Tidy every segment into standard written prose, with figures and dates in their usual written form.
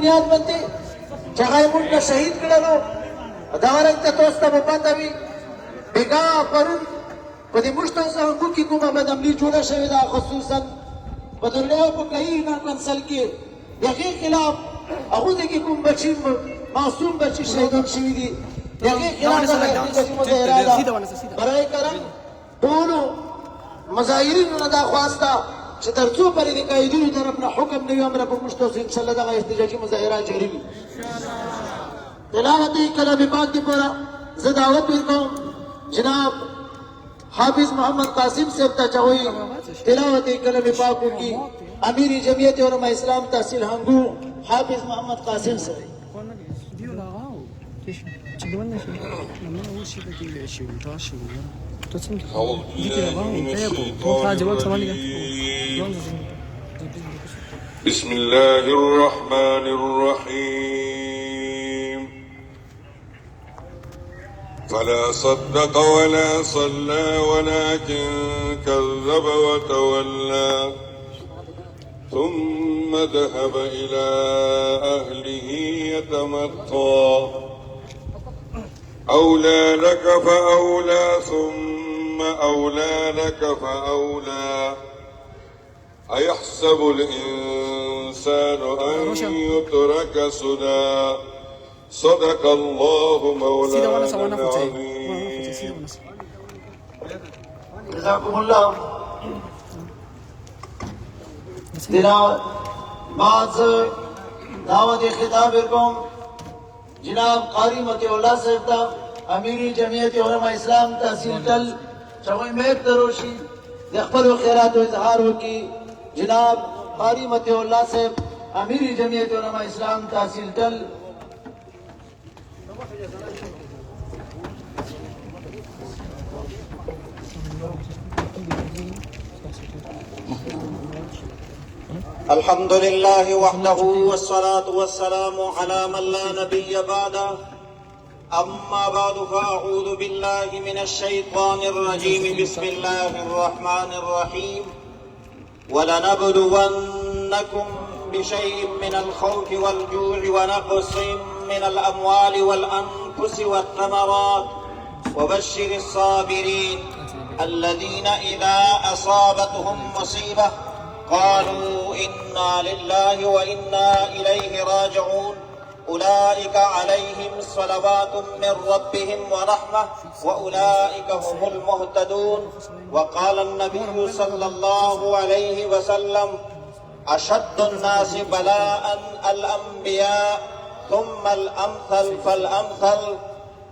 بنیاد باندې چې هغه موږ شهید کړلو دا ورته تاسو ته پته وي بیګا پرون په دې مشتو کې کومه بدعملي جوړه شوې ده خصوصا په دنیا په کہیں نه کنسل کې دغه خلاف هغه دې کوم بچي معصوم بچي شهیدان شوي دي دغه خلاف برای کرم ټول مظاهرین دا خواسته چې تر څو پرې د قایدینو طرف نه حکم نه وي امر په مشتو ان شاء الله دغه احتجاجي مظاهرات جاری وي تلاوت کلام پاک دی پورا زه دعوت ورکوم جناب حافظ محمد قاسم صاحب ته چوي تلاوت کلام پاک کی امیر جمعیت علماء اسلام تحصیل هنگو حافظ محمد قاسم صاحب بسم الله الرحمن الرحيم فلا صدق ولا صلى ولكن كذب وتولى ثم ذهب إلى أهله يتمطى أولى لك فأولى ثم أولى لك فأولى أيحسب الإنسان أن يترك سدى صدق الله مولانا العظيم جزاكم الله جناب بعد دعوت خطاب ورکوم جناب قاری متی اللہ صاحب تا امیر جمعیت علماء اسلام تحصیل تل چوئی میک تروشی خپل خیرات و اظهار وکي جناب قاری متی اللہ صاحب امیر جمعیت علماء اسلام تحصیل تل الحمد لله وحده والصلاة والسلام على من لا نبي بعده أما بعد فأعوذ بالله من الشيطان الرجيم بسم الله الرحمن الرحيم ولنبلونكم بشيء من الخوف والجوع ونقص من الأموال والأنفس والثمرات وبشر الصابرين الذين إذا أصابتهم مصيبة قالوا إنا لله وإنا إليه راجعون أولئك عليهم صلوات من ربهم ورحمة وأولئك هم المهتدون وقال النبي صلى الله عليه وسلم أشد الناس بلاء الأنبياء ثم الأمثل فالأمثل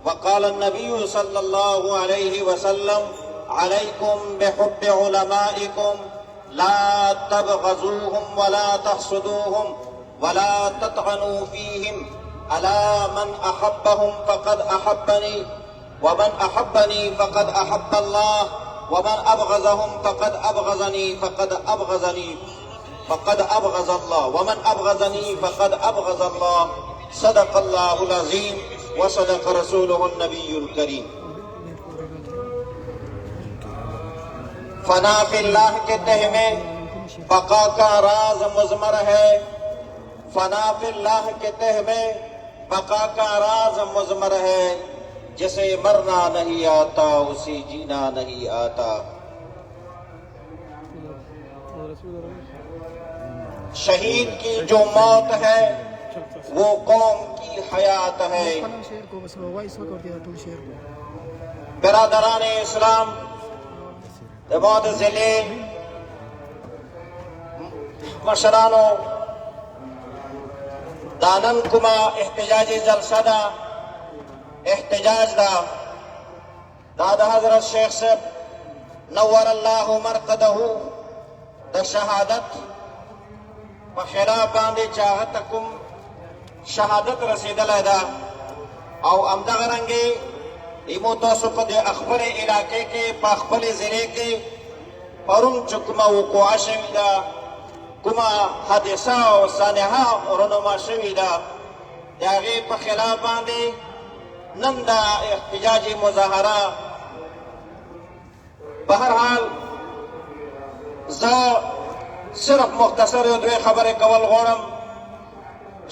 وقال النبي صلى الله عليه وسلم عليكم بحب علمائكم لا تبغضوهم ولا تحسدوهم ولا تطعنوا فيهم ألا من أحبهم فقد أحبني ومن أحبني فقد أحب الله ومن أبغضهم فقد أبغضني فقد أبغض الله ومن أبغضني فقد أبغض الله صدق الله العظيم وصدق رسوله النبي الكريم فنا فی اللہ کے تہ میں بقا کا راز مضمر ہے فنا فی اللہ کے تہ میں بقا کا راز مضمر ہے جسے مرنا نہیں آتا اسی جینا نہیں آتا شہید کی جو موت ہے وہ قوم کی حیات ہے برادران اسلام معتزلے مشرانو دانن کما احتجاجی جلسہ دا احتجاج دا حضرت شیخ صاحب نور اللہ مرقدہ دا شہادت خلاف باندې چاہت کم شہادت رسیدل دا او امدغرنگی ایمو تاسو په دې خپل علاقې کې په خپل ضلع کې پرون چې کومه وقوعه شوې ده کومه حادثه او سانحه رونما شوې ده د هغې په خلاف باندې نن دا احتجاجي مظاهره په هر حال زه صرف مختصر یو دوې خبرې کول غواړم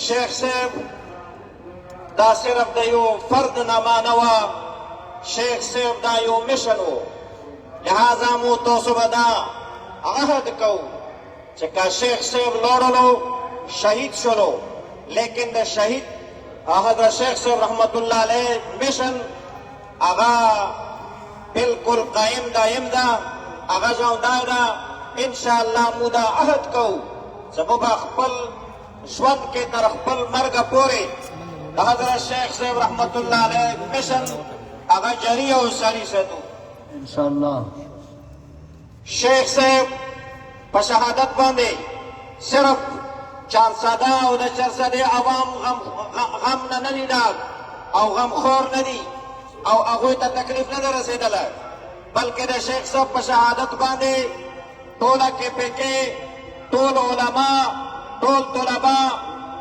شیخ صاحب دا صرف د یو فرد نامه نه وه، شیخ صاحب دا یو مشن و. لہذا مو تاسو به دا عهد کوو چې که شیخ صاحب لاړلو شهید شولو، لیکن د شهید حضرت شیخ صاحب رحمت الله علیه مشن هغه بالکل قائم دائم ده، هغه ژوندی ده. انشاءالله مو دا عهد کوو چې موږ به خپل ژوند کې تر خپل مرګه پورې د حضرت شیخ صاحب رحمت الله علیه مشن هغه جاری او ساری ساتو انشاءالله. شیخ صاحب په شهادت باندې صرف چارسده او د چارسده عوام غم نه نه دي ډک او غمخور نه دي او هغوی ته تکلیف نه ده رسېدلی، بلکې د شیخ صاحب په شهادت باندې ټوله KPK، ټول علما، ټول طلبا،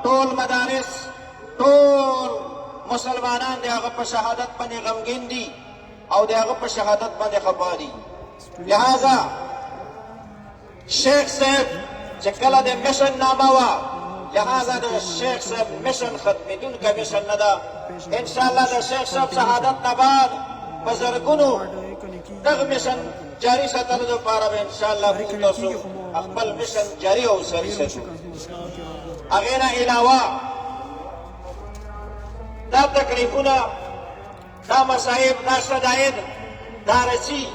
ټول مدارس، ټول مسلمانان د هغه په شهادت باندې غمګین دي او د هغه په شهادت باندې خفا دي. لہذا شیخ صاحب چې کله د مشن نامه وه، لہذا د شیخ صاحب مشن ختمېدونکی مشن نه ده. انشاءالله د شیخ صاحب شهادت نه بعد په زرګونو دغه مشن جاری ساتلو دپاره به انشاءالله موږ تاسو خپل مشن جاری او سري ساتو. هغې نه علاوه دا تکلیفونه، دا مصائب، دا شداید دا رسي،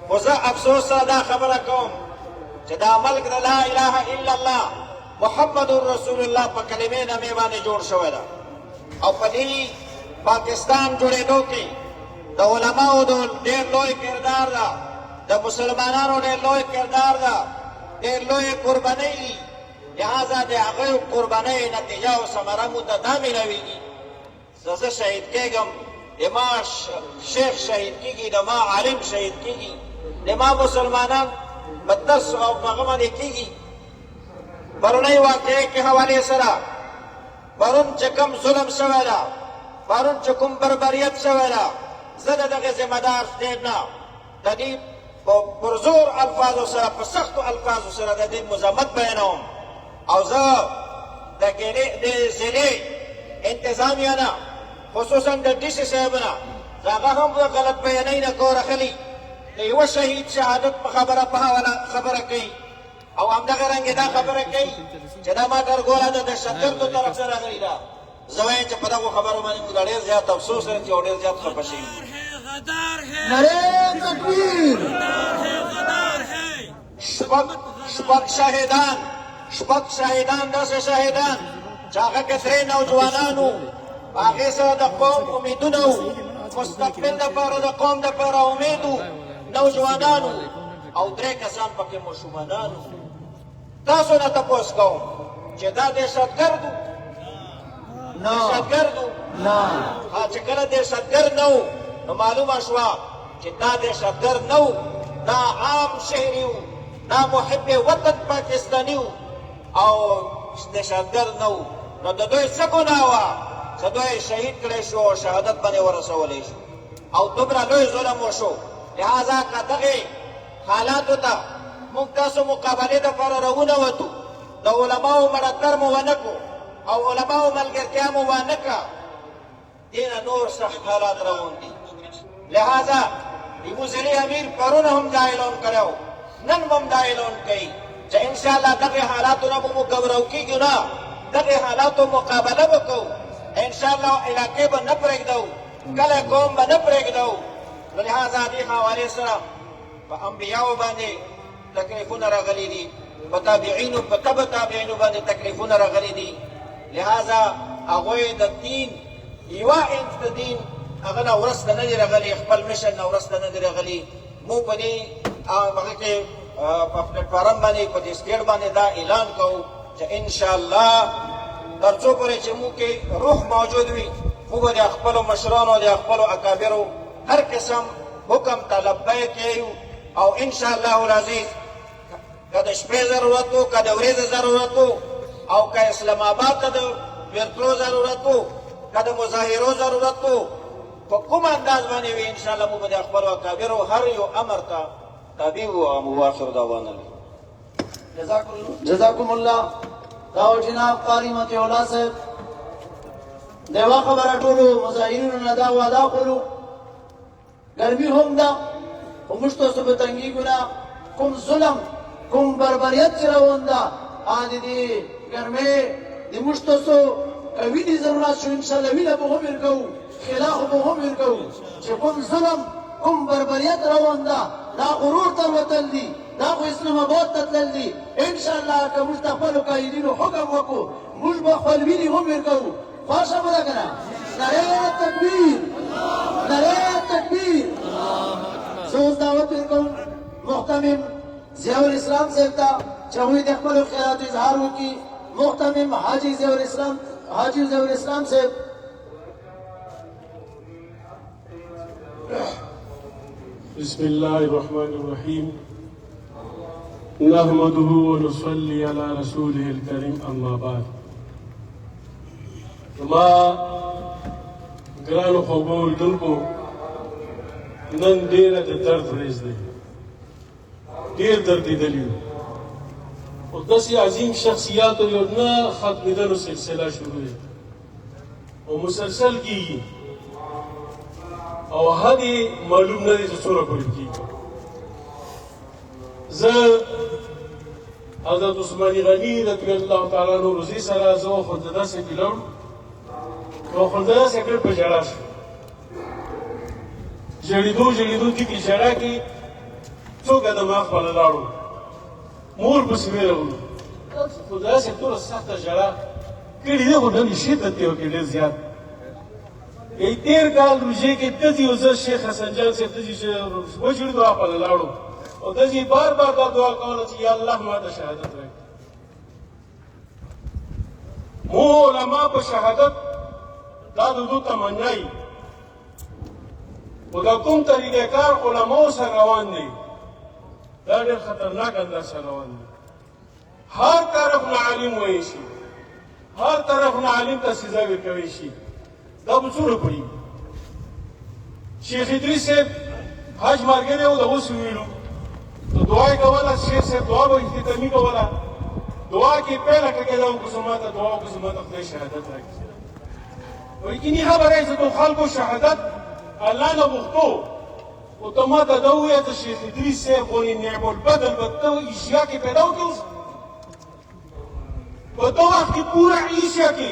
خو زه افسوس سره دا خبره کوم چې دا ملک د لا اله الا الله محمد رسول الله په کلمې نامې باندې جوړ شوی ده او په دې پاکستان جوړېدو کې د علماو ډېر لوی کردار ده، د مسلمانانو ډېر لوی کردار ده، ډېر لوی قربانۍ دي. لہذا د هغوی قربانۍ نتیجه او ثمره مو ته دا میلاویږي. زه شهید کېږم، د ما شیخ شهید کېږي، د ما عالم شهید کېږي، د ما مسلمانان په درس او په هغه باندې کېږي. پرونۍ واقعې کې حوالې سره پرون چې کوم ظلم شوی ده، پرون چې کوم بربریت شوی ده، زه د دغې ذمهدار صاحب نه د دې په پرزور الفاظو سره، په سختو الفاظو سره د دې مذمت بیانوم او زه د ضلع انتظامیه نه، خصوصا د ډي سي صاحب نه، زه هغه هم د غلط بیانۍ نه کور اخلي، د یوه شهید شهادت په خبره په حواله خبره کوي او همدغه رنګې دا خبره کوي چې دا ما ټرګوله ده د شدردو طرف نه راغلې ده. زه وایم چې په دغو خبرو باندې موږ ډېر زیات افسوس لرو او ډېر زیات خفه شوي. نعرہ تکبیر. شپږ شهیدان داسې شهیدان چې هغه کې درې نوجوانان وو، په هغې سره د قوم امیدونه وو، مستقبل دپاره د قوم دپاره امید وو، نوجوانان وو او درې کسان پکې ماشومانان وو. تاسو نه تپوس کوم چې دا دهشتګرد وو؟ دهشتګرد وو؟ چې کله دهشتګرد نه وو نو معلومه شوه چې دا دهشتګرد نه وو، دا عام شهري وو، دا محب وطن پاکستاني وو او دهشتګرد نه وو. نو د دوی څه ګناه وه چې دوی شهید کړی شو او شهادت باندې ورسولی شو او دومره لوی ظلم وشو. لہذا که دغې حالاتو ته موږ تاسو مقابلې دپاره راونوتو، د علماو مړتر مو ونه کړو او علماو ملګرتیا مو ونه کړه، دې نه نور سخت حالات روان دي. لہذا د موزلي امیر پرون هم دا اعلان کړی و، نن به هم دا اعلان کوي چې انشاءالله دغې حالاتو نه به مو ګبرو کېږو نه، دغې حالاتو مقابله به کوو. انشاءالله علاقې به نه پرېږدو، کلی قوم به نه پرېږدو. نو لہذا دې حوالې سره په انبیاو باندې تکلیفونه راغلي دي، په تابعینو په تبع تابعینو باندې تکلیفونه راغلي دي. لہذا هغوی د دین یوه انچ د دین هغه نه وروسته نه دي راغلي، خپل مشن نه وروسته نه دي راغلي. موږ په دې هغه کې په پلټفارم باندې په دې سټیټ باندې دا اعلان کوو چې انشاءالله تر څو پورې چې موږ کې روح موجود وي، موږ به د خپلو مشرانو د خپلو اکابرو هر قسم حکم ته لبیک یو او انشاءالله العزیز که د شپې ضرورت و، که د ورځې ضرورت و او که اسلام آباد ته د ورتلو ضرورت و، که د مظاهرو ضرورت و، په کوم انداز باندې وي انشاءالله موږ به د خپلو اکابرو هر یو امر ته تابع وو. واخر دعوانا جزاکم الله. دا جناب قاری مطیع الله صاحب دیوا خبره ټولو مظاهرینو نه دا وعده کړو ګرمي هم ده خو موږ تاسو په تنګېږو نه کوم ظلم کوم بربریت چې روان ده د دې ګرمۍ د موږ تاسو وینې ضرورت شو انشاءالله وینه به هم ورکوو خلاف به هم ورکوو چې کوم ظلم کوم بربریت روان ده دا غرور ته وتل دي دا خو اسلام آباد ته تلل دي انشاءالله که موږ د خپلو قایدینو حکم وکړو موږ به خپل وینې هم ورکوو خوښه به ده که نه نعره تکبیر نعره تکبیر زه اوس دعوت ورکوم محتمم ضیاء الاسلام صاحب ته چې هغوی د خپلو خیالاتو اظهار وکړي محتمم حاجي ضیاء الاسلام صاحب بسم الله الرحمن الرحيم نحمده ونصلي على رسوله الكريم أما بعد ما ګرانو خوږو لیدونکو نن ډېره د درد ورځ دی ډېر دردېدلي یو او داسې عظیم شخصیاتو یو نه ختمېدلو سلسله شروع دی او مسلسل کېږي او حد یې معلوم نه دی چې څومره پورې کېږي زه حضرت عثماني غني رضی الله تعالی عنه روزي سره زه وخوندده سې پیلم که وخوندده سې کړ په ژړا شو ژړېدو دي کې ژړا کې څو قدمه خپله لاړو مور پسې ویرولو خو داسې ټوله سخته ژړا کړې ده خو نن یې شدت دی وکړې ډېر زیات تیر کال روژې کې تزي او زه شیخ حسن جان صاحب تزي وژړېدو خپله لاړو او تزي بار بار دا دعا کوله چې یا الله ما ته شهادت راکړي مو علما په شهادت دا د دو تمنای خو دا کوم طریقه کار علماو سره روان دی دا ډېر خطرناک انداز سره روان دی هر طرف نه عالم وایي شي هر طرف نه عالم ته سزا ورکوي شي دا به څومره پړي شیخ ادریس صاحب حج مارګری و د اوس ویلو نو دعا یې کوله شیخ صاحب دعا به اختتامي کوله دعا کې پیله کېده وکړو زما ته دعا وکړو زما ته خدای شهادت راکړي وایي کني خبره یې چې تو خلکو شهادت الله نه غوښتو او ته ما ته دا ووایه د شیخ ادریس صاحب غونې نعم البدل به ته ایشیا کې پیدا وکړې اوس په دو وخت کې پوره ایشیا کې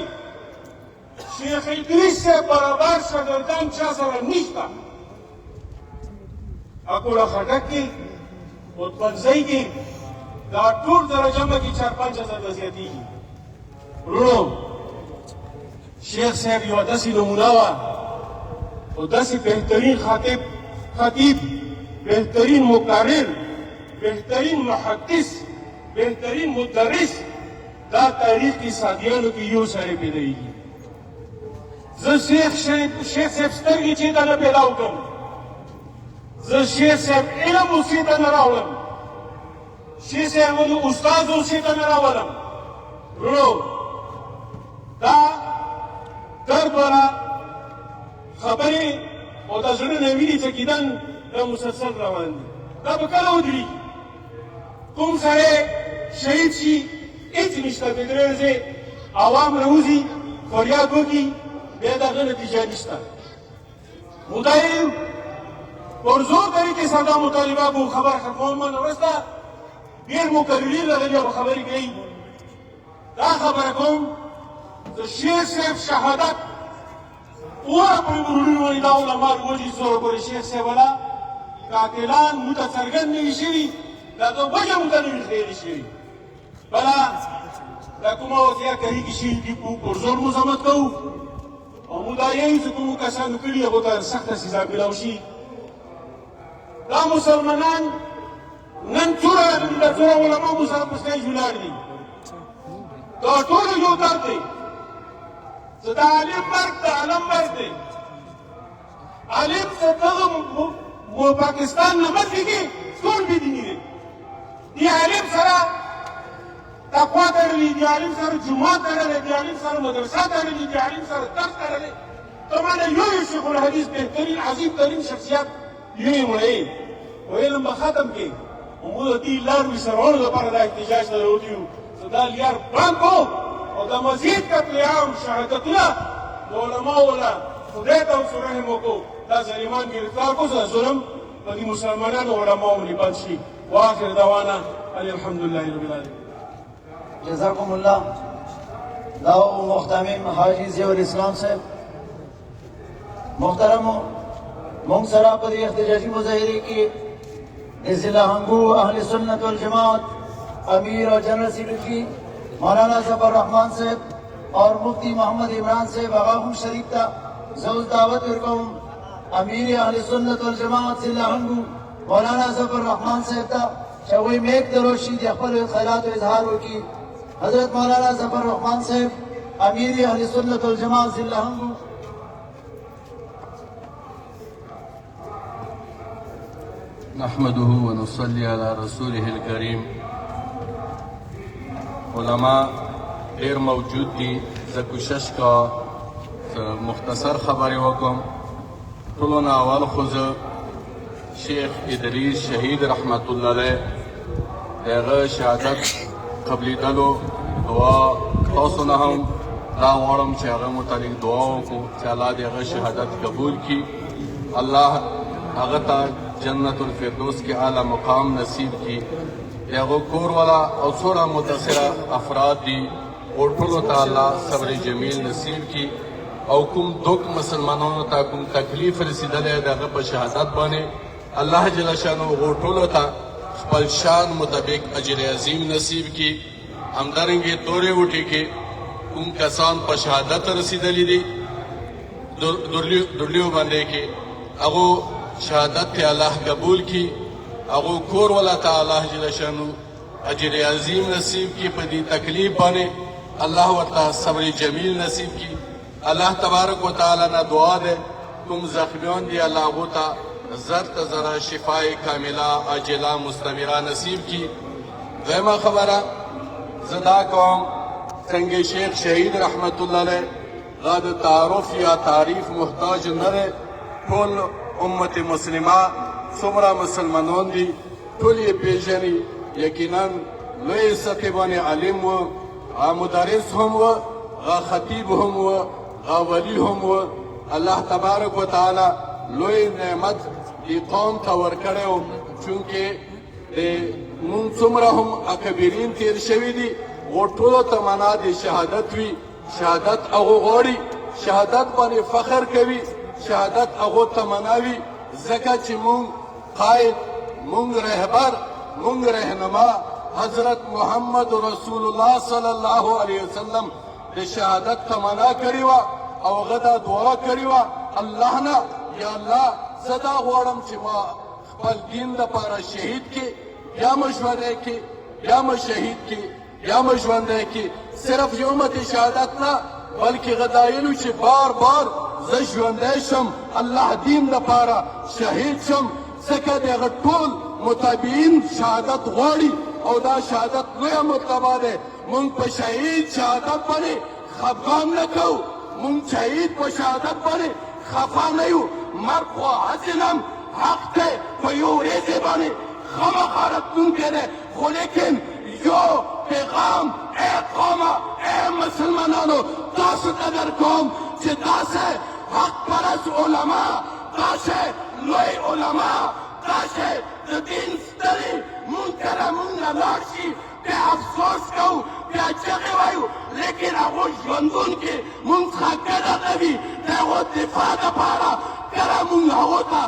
شیخ ادریس صاحب برابر شاګردان چا سره نشته اکوړه خټک کې مطبنځۍ کې دا ټول سره جمع کې 4-5 هزار نه زیاتېږي ورونو شیخ صاحب یوه داسې نمونه وه او داسې بهترین خطیب بهترین مقرر بهترین محدث بهترین مدرس دا تاریخ کې سادیانو کې یو سړی پیدایږي زه شیخ صاحب سترګې چېرته نه پیدا وکړم زه شیخ صاحب علم اوس چېرته نه راوړم شیخ صاحب استاد اوس چېرته نه راولم ورونو دا درد والا خبرې او د زړه نه وینې څکېدن دا مسلسل روان دي دا به کله ودرېږي کوم سړی شهید شي هېڅ نشته په درې ورځې عوام راوځي فریاد وکړي بیا د هغه نتیجه نشته مدایم پر زور طریقې سره دا مطالبه به خبره ختموم نه وروسته ډېر مقررین راغلي او خبرې کوي دا خبره کوم د شیخ صاحب شهادت پوره پورې ورونو وایي دا علما وایي زوره پورې شیخ صاحب والا قاتلان موږ ته څرګند نه وي شوي دا د وجه موږ ته نه وي ښیېلي شوي بله دا کومه وضعیه کهیږي شي دي پر زور مزاحمت کوو او موږ دا یو چې کومو کسانو کړي هغو ته سخته سزا میلاو شي دا مسلمانان نن څومره علما مو سره په سټیج ولاړ دي دا ټول یو درد دی چې د عالم مرګ د عالم مرګ دی عالم چې دغه پاکستان نه مخکې ټول بېدیني دی دې عالم سره تقوا تړلې دې عالم سره جومات تړلی دې عالم سره مدرسه تړلې دې عالم سره درس تړلی ته مانه یو شیخ الحدیث بهترین عظیم ترین شخصیت یو یې وایي او علم به ختم کړي او موږ د دې لار وسرولو لپاره دا احتجاج ته راوتي یو چې دا لیار بند کو او دا مزید قتل عام شهادتونه د علماو له خدای ته اوس رحم وکړو دا ظالمان ګرفتار کړو دا ظلم په دې مسلمانانو علماو باندې بند شي واخر دعوانا ان الحمد لله رب العالمین جزاکم اللہ داؤ محتمم حاجی ضیاء الاسلام صاحب محترم مونگ سرا پر احتجاجی مظاہرے کی ضلع ہنگو اہل سنت والجماعت امیر اور جنرل سیکرٹری مولانا ظفر الرحمان صاحب اور مفتی محمد عمران صاحب آغاہم شریف تا زوز دعوت ورکوم امیر اہل سنت والجماعت ضلع ہنگو مولانا ظفر الرحمان صاحب تا شوی میک دروشی دی اخبر خیلات و اظہار کی حضرت مولانا ظفر الرحمان صاحب امیر اہل سنت والجماعت ضلع ہنگو نحمده ونصلي على رسوله الكريم علماء غیر موجود دي زه کوشش کا مختصر خبرې وکم ټولو نه اول خو زه شیخ ادریس شهید رحمت الله علیه د هغه شهادت قبلېدلو دعا تاسو نه هم دا غواړم چې هغه متعلق دعا وکړو چې الله د هغه شهادت قبول کړي الله هغه ته جنت الفردوس کے اعلیٰ مقام نصیب کی یاغو کور والا او څومره متاثره افراد دي او ټولو ته الله صبر جمیل نصیب کی او کوم دوک مسلمانانو ته کوم تکلیف رسیدلی د هغه په شهادت باندې الله جل شانو هغو ټولو ته خپل شان مطابق اجر عظیم نصیب کی همدارنګې دورې وټې کې کوم کسان په شهادت رسیدلی دي درلیو باندې کې هغو شهادت ته الله قبول کی هغو کور والا ته الله جل شانو اجر عظیم نصیب کی په دې تکلیف باندې الله ورته صبر جمیل نصیب کی الله تبارک وتعالی نه دعا ده کوم زخمیان دي الله هغو ته زر زره شفای کامله عاجله مستمره نصیب کی دویمه خبره زه دا کوم څنګه شیخ شهید رحمت الله علیه هغه د تعارف یا تعریف محتاج نه دی ټول امت مسلمه څومره مسلمانان دي ټول یې پیژني یقینا لوی سطح باندې عالم و هغه مدرس هم و هغه خطیب هم و هغه ولی هم و الله تبارک وتعالی لوی نعمت دې قوم ته ورکړی و چونکې د مونږ څومره هم اکبرین تیر شوي دي هغو ټولو تمنا د شهادت وي شهادت هغو غواړي شهادت باندې فخر کوي شهادت هغو تمناوي ځکه چې مونږ قائد مونږ رهبر مونږ رهنما حضرت محمد رسول الله صلی الله علیه وسلم د شهادت تمنا کړې وه او هغه دا دعا کړې وه الله نه یا الله زه دا غواړم چې ما خپل دین دپاره شهید کې یا مې ژوندی کې یا مې شهید کې یا مې ژوندی کې صرف یومت شهادت نه بلکې غدایلو چې بار بار زه ژوندی شم الله دین دپاره شهید شم ځکه د هغه ټول متابعین شهادت غواړي او دا شهادت لویه مرتبه دی مونږ په شهید شهادت باندې خفګان نه کوو مونږ شهید په شهادت باندې خفه نه یو مرګ خو حسنم حق دی په یو ورځې باندې خامخا راتلونکی دی خو لیکن یو پیغام ای قومه ای مسلمانانو تاسو ته درکوم چې داسې حق پرست علما داسې لوی علما داسې د دین سترې مونږ کله مونږ نه لاړ شي بیا افسوس کوو بیا چغې وایو لیکن هغو ژوندونکي مونږ څخه ګډه نه وي د هغو دفاع دپاره کله مونږ هغو ته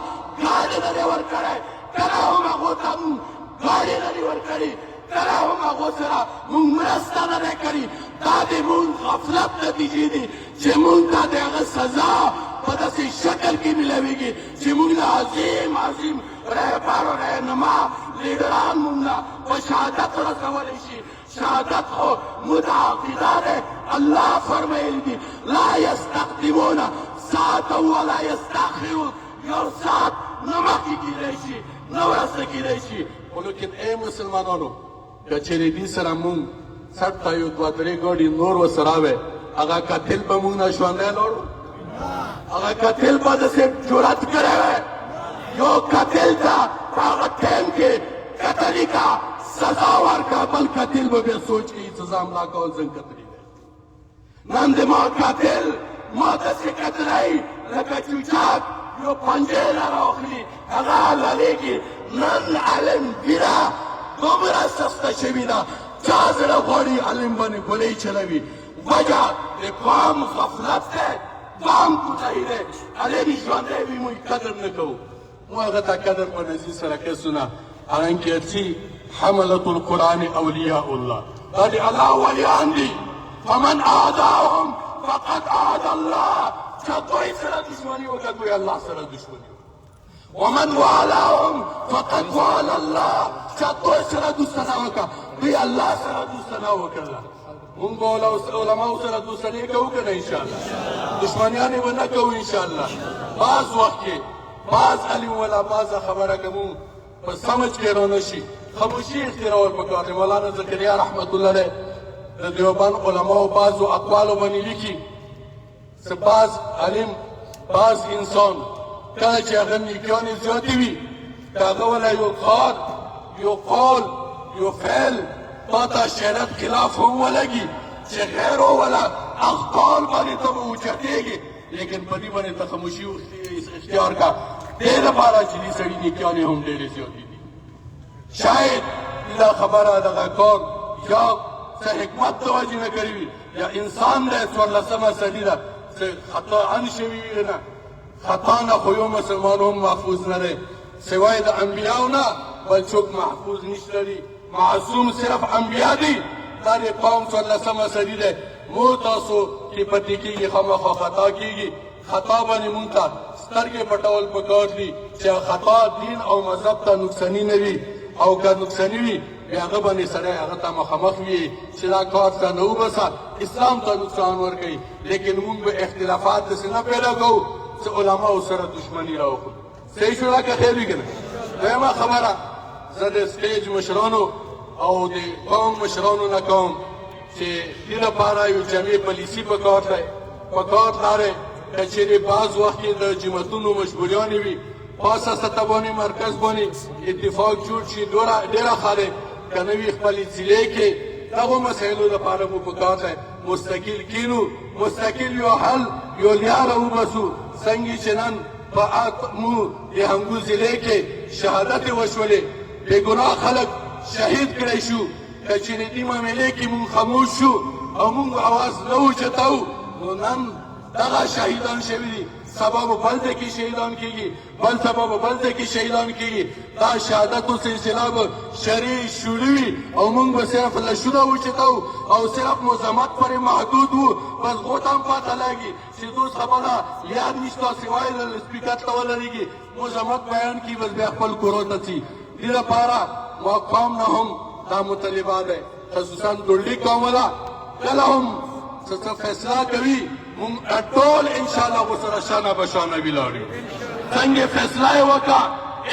ګاډې نه دی ورکړی کله هم هغو ته مونږ ګاډې نه دي ورکړي کله هم هغو سره مونږ مرسته نه دی کړې دا د مونږ غفلت نتیجې دي چې مونږ ته د هغه سزا په داسې شکل کې میلاویږي چې مونږ له عظیم رهبر و رهنما لیډران مونږ له په شهادت رسولی شي شهادت خو متعاقده دی الله فرمایلی دي لا یستقدمون ساعتا ولا یستاخرون یو ساعت نه مخکې کیدی شي نه وروسته کیدی شي خو لیکن ای مسلمانانو که چېرې دې سره مونږ څټ ته یو دوه درې ګاډي نور ورسره وی هغه قتل به مونږ نه ژوندی لاړو هغه قتل به داسې جرأت کړی وی یو قتل ته په هغه ټایم کې قتلي کا سزا ورکړه بل قاتل به بیا سوچ کوي سزا ملا کول څنګه کتلی دی نن د ما قاتل ما داسې کتلی لکه چوچک یو پنجې نه راخلي هغه حلالېږي نن علم ګیره دومره سسته شوې ده چا زړه غواړي علم باندې ګولۍ چلوي وجه د قوم غفلت دی قوم کوټهي دی علم ژوندی وي موږ قدر نه کوو مو هغه ته قدر په نظیر سره کسونه حالانکه ارسي حملة القرآن اولیاء الله دا د الله ولیان دي فمن اعداهم فقد اعدى الله چا دوی سره دشمني وکړه دوی الله سره دشمني ومن والاهم فقد والى الله چا دوی سره دوستنه وکړه دوی الله سره دوستنه وکړله مونږ به علماو سره دوستنې کوو که نه انشاءالله دشمنیانې به نه کوو انشاءالله بعض وخت کې بعض علم ولا بعضه خبره که مونږ په سمج کې رانه شي خاموشي اختیارول پکار دی مولانا زکریا رحمت الله علیه د دیوبند علماو بعضو اقوالو باندې لیکي چې بعض علم بعض انسان کله چې هغه نیکیانې زیاتې وي که هغه ولا یو کار یو قول یو فعل تا ته شریعت خلاف هم ولګي چې غیرو ولا اخبار باندې ته به اوچتېږي لیکن په دې باندې ته خاموشي اختیار کا دې لپاره چې دې سړي نیکیانې هم ډېرې زیاتې دي شاید دا خبره دغه کار یا څه حکمت د وجې نه کړې وي یا انسان دی 14مه صدي ده څه خطاان شوي وي نه خطا نه خو یو مسلمان هم محفوظ نه دی سوای د انبیاو نه بل څوک محفوظ نشته دي معصوم صرف انبیا دي دا د قوم 14مه صدي دی مو تاسو کې پټې کېږي خامخا خطا کېږي خطا باندې مونږ ته سترګې پټول پکار دي چې خطا دین او مذهب ته نقصاني نه وي او که نقصاني وي بیا هغه باندې سړی هغه ته مخامخ وي چې دا کار ته نه وبسه اسلام ته نقصان ورکوي لیکن مونږ به اختلافات داسې نه پیدا کوو چې علماو سره دشمني راوکړو صحیح شو که خیر وي که نه دویمه خبره زه د سټیج مشرانو او د قوم مشرانو نه کوم چې دې لپاره یو جمعي پالیسي پکار دی پکار دا دی که چېرې بعض وخت کې د جماعتونو مجبوریانې وي خاصه سطح باندې مرکز باندې اتفاق جوړ شي ډېره ښه دی که نه وي خپلې ضلع کې دغو مسایلو لپاره مو پکار دی مستقل کینو مستقل یو حل یو لاره وبسو څنګه چې نن په مو د همګو ضلع کې شهادت وشولې بېګناه خلک شهید کړی شو که چېرې دې معاملې کې مونږ خاموش شو او مونږ اواز نه اوچتو نو نن دغه شهیدان شوي دي سبا به بل ځای کې شهیدان کېږي بل سبا به بل ځای کې شهیدان کېږي دا شهادتو سلسله به شرعي شروع وي او موږ به صرف لشونه اوچتو او صرف مزمت پورې محدود وو بس غوټه هم پاته لګي چې دوس خبره یاد نشته سوای له سپیکر ته ولرېږي مزمت بیان کړي بس بیا خپل کورو ته ځي دې لپاره ما قوم نه هم دا مطالبه دی خصوصا ډولډي قوم والا کله هم څه فیصله کوي مونږ ټول انشاءالله ورسره شانه به شانه ولاړ یو څنګه فیصله یې وکړه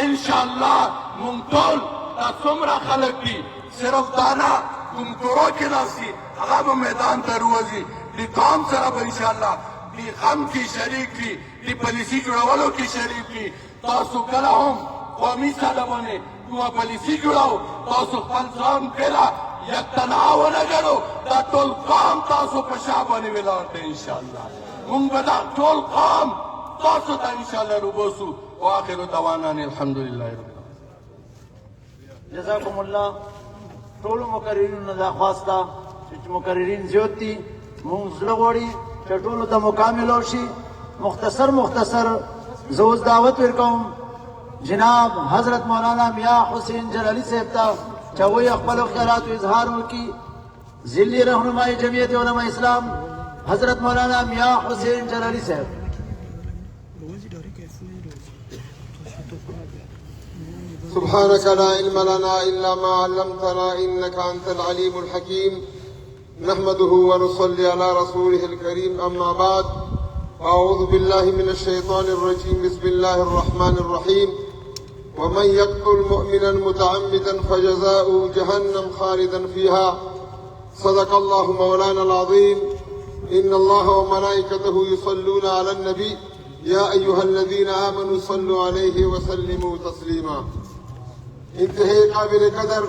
انشاءالله مونږ ټول دا څومره خلک دي صرف دا نه کوم کورو کې ناست دي هغه به میدان ته روځي د قوم سره به انشاءالله د غم کې شریک وي د پالیسي جوړولو کې شریک وي تاسو کله هم قومي ساده باندې کومه پالیسي جوړاو تاسو خپل ځان بېله یک تنها ونه ګڼو دا ټول قوم تاسو په شا باندې ولاړ دی انشاءالله مونږ به دا ټول قوم تاسو ته انشاءالله روبوسو واخر دعوانا ان الحمدلله رب العالمین جزاکم الله ټولو مقررینو نه دا خواست ده چې مقررین زیات دي مونږ زړه غواړي چې ټولو ته مکامل شي مختصر زه اوس دعوت ورکوم جناب حضرت مولانا میاں حسین جلالی صاحب ته چې هغوی خپلو خیالاتو اظهار وکړي ذلي رهنمای جمعیت علماء اسلام حضرت مولانا میاں حسین جلالی صاحب سبحانك لا علم لنا إلا ما علمتنا إنك أنت العليم الحكيم نحمده ونصلي على رسوله الكريم أما بعد أعوذ بالله من الشيطان الرجيم بسم الله الرحمن الرحيم ومن يقتل مؤمنا متعمدا فجزاؤه جهنم خالدا فيها صدق الله مولانا العظيم إن الله وملائكته يصلون على النبي يا أيها الذين آمنوا صلوا عليه وسلموا تسليما انتهي قابل قدر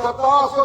1700